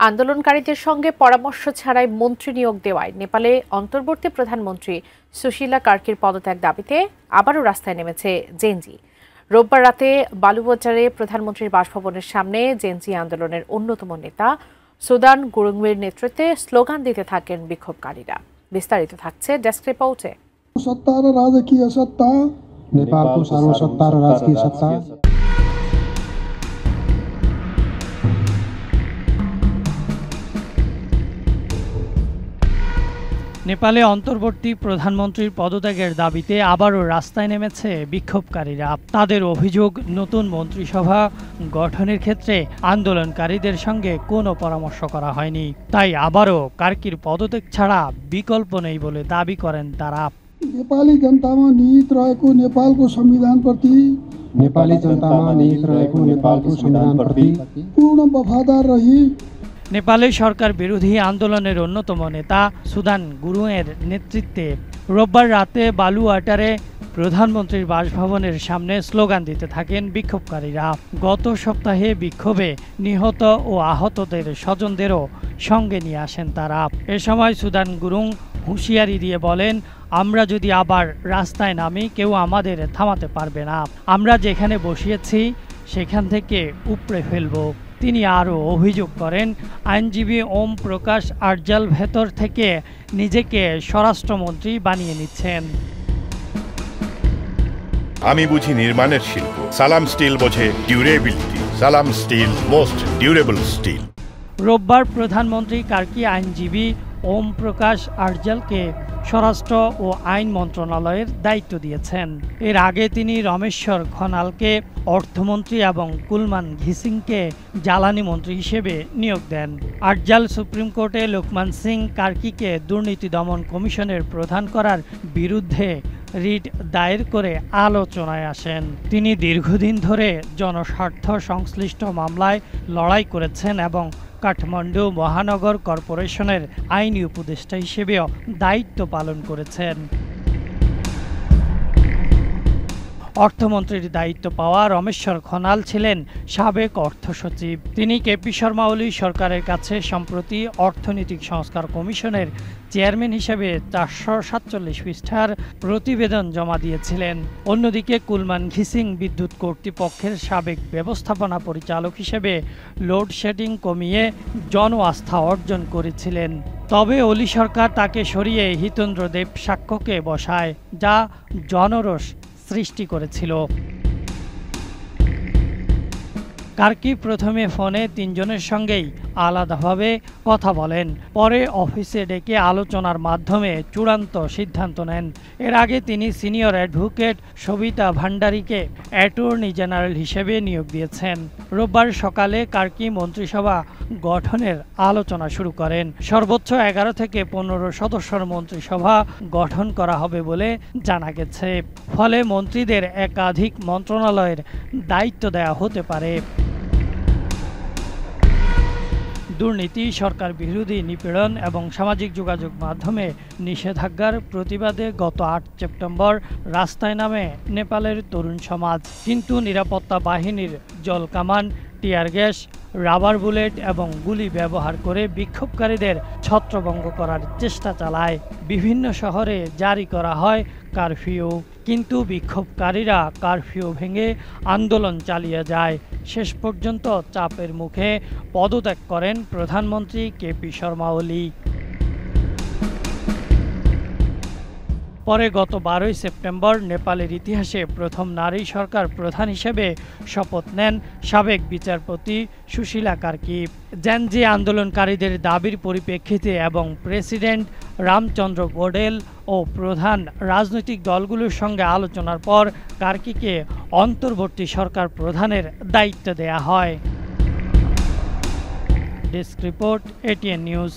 আন্দোলনকারীদের সঙ্গে পরামর্শ ছাড়াই মন্ত্রী নিয়োগ দেওয়ায় নেপালে অন্তর্বর্তী প্রধানমন্ত্রী সুশীলা কার্কির পদত্যাগ দাবিতে আবারও রাস্তায় নেমেছে জেনজি। রোববার রাতে বালুবাজারে প্রধানমন্ত্রীর বাসভবনের সামনে জেনজি আন্দোলনের অন্যতম নেতা সুদান গুরুংয়ের নেতৃত্বে স্লোগান দিতে থাকেন বিক্ষোভকারীরা। বিস্তারিত থাকছে ডেস্ক রিপোর্টে। सत्ता र राजकीय सत्ता, नेपालको सर्वसत्ता र राजकीय सत्ता। নেপালে অন্তর্বর্তী প্রধানমন্ত্রীর পদত্যাগের দাবিতে আবারও রাস্তায় নেমেছে বিক্ষোভকারীরা। তাদের অভিযোগ, নতুন মন্ত্রিসভা গঠনের ক্ষেত্রে আন্দোলনকারীদের সঙ্গে কোনো পরামর্শ করা হয়নি। তাই আবারও কার্কির পদত্যাগ ছাড়া বিকল্প নেই বলে দাবি করেন তারা। नेपाली जनतामा निहित रहेको नेपालको संविधानप्रति पूर्ण वफादार रही নেপালে সরকার বিরোধী আন্দোলনের অন্যতম নেতা সুদান গুরুংয়ের নেতৃত্বে রোববার রাতে বালুয়াটারে প্রধানমন্ত্রীর বাসভবনের সামনে স্লোগান দিতে থাকেন বিক্ষোভকারীরা। গত সপ্তাহে বিক্ষোভে নিহত ও আহতদের স্বজনদেরও সঙ্গে নিয়ে আসেন তারা। এ সময় সুদান গুরুং হুঁশিয়ারি দিয়ে বলেন, আমরা যদি আবার রাস্তায় নামি কেউ আমাদের থামাতে পারবে না। আমরা যেখানে বসিয়েছি সেখান থেকে উপড়ে ফেলব। তিনি আরও অভিযোগ করেন, আইনজীবী ওম প্রকাশ আরজাল ভেতর থেকে নিজেকে স্বরাষ্ট্রমন্ত্রী বানিয়ে নিচ্ছেন। আমি বুঝি নির্মাণের শিল্প, সালাম স্টিল বোঝে ডিউরেবিলিটি। সালাম স্টিল, মোস্ট ডিউরেবল স্টিল। রোববার প্রধানমন্ত্রী কার্কি আইনজীবী ওম প্রকাশ আরজালকে স্বরাষ্ট্র ও আইন মন্ত্রণালয়ের দায়িত্ব দিয়েছেন। এর আগে তিনি রমেশ্বর খনালকে অর্থমন্ত্রী এবং কুলমান ঘিসিংকে জ্বালানি মন্ত্রী হিসেবে নিয়োগ দেন। আরজাল সুপ্রিম কোর্টে লোকমান সিং কার্কিকে দুর্নীতি দমন কমিশনের প্রধান করার বিরুদ্ধে রিট দায়ের করে আলোচনায় আসেন। তিনি দীর্ঘদিন ধরে জনস্বার্থ সংশ্লিষ্ট মামলায় লড়াই করেছেন এবং কাঠমান্ডু মহানগর কর্পোরেশনের আইনি উপদেষ্টা হিসেবেও দায়িত্ব পালন করেছেন। অর্থমন্ত্রীর দায়িত্ব পাওয়া রমেশ্বর খনাল ছিলেন সাবেক অর্থ সচিব। তিনি কেপি শর্মা ওলি সরকারের কাছে সম্প্রতি অর্থনৈতিক সংস্কার কমিশনের চেয়ারম্যান হিসেবে 447 পৃষ্ঠার প্রতিবেদন জমা দিয়েছিলেন। অন্যদিকে কুলমান ঘিসিং বিদ্যুৎ কর্তৃপক্ষের সাবেক ব্যবস্থাপনা পরিচালক হিসেবে লোডশেডিং কমিয়ে জন আস্থা অর্জন করেছিলেন। তবে ওলি সরকার তাকে সরিয়ে হিতেন্দ্র দেব সাক্ষ্যকে বসায়, যা জনরোষ সৃষ্টি করেছিল। কার্কি প্রথমে ফোনে তিনজনের সঙ্গেই আলাদাভাবে কথা বলেন, পরে অফিসে ডেকে আলোচনার মাধ্যমে চূড়ান্ত সিদ্ধান্ত নেন। এর আগে তিনি সিনিয়র অ্যাডভোকেট সবিতা ভান্ডারীকে অ্যাটর্নি জেনারেল হিসেবে নিয়োগ দিয়েছেন। রোববার সকালে কার্কি মন্ত্রিসভা গঠনের আলোচনা শুরু করেন। সর্বোচ্চ 11 থেকে 15 সদস্যের মন্ত্রিসভা গঠন করা হবে বলে জানা গেছে। ফলে মন্ত্রীদের একাধিক মন্ত্রণালয়ের দায়িত্ব দেওয়া হতে পারে। দুর্নীতি, সরকার বিরোধী নিপীড়ন এবং সামাজিক যোগাযোগ মাধ্যমে নিষেধাজ্ঞার প্রতিবাদে গত 8 সেপ্টেম্বর রাস্তায় নামে নেপালের তরুণ সমাজ। কিন্তু নিরাপত্তা বাহিনীর জলকামান, টিয়ার গ্যাস, রাবার বুলেট এবং গুলি ব্যবহার করে বিক্ষোভকারীদের ছত্রভঙ্গ করার চেষ্টা চালায়। বিভিন্ন শহরে জারি করা হয় কারফিউ, কিন্তু বিক্ষোভকারীরা কারফিউ ভেঙে আন্দোলন চালিয়ে যায়। শেষ পর্যন্ত চাপের মুখে পদত্যাগ করেন প্রধানমন্ত্রী কেপি শর্মা ওলি। পরে গত 12 সেপ্টেম্বর নেপালের ইতিহাসে প্রথম নারী সরকার প্রধান হিসেবে শপথ নেন সাবেক বিচারপতি সুশীলা কার্কি। জেনজি আন্দোলনকারীদের দাবির পরিপ্রেক্ষিতে এবং প্রেসিডেন্ট রামচন্দ্র গোডেল ও প্রধান রাজনৈতিক দলগুলোর সঙ্গে আলোচনার পর কার্কিকে অন্তর্বর্তী সরকার প্রধানের দায়িত্ব দেয়া হয়। Desk report, ATN news.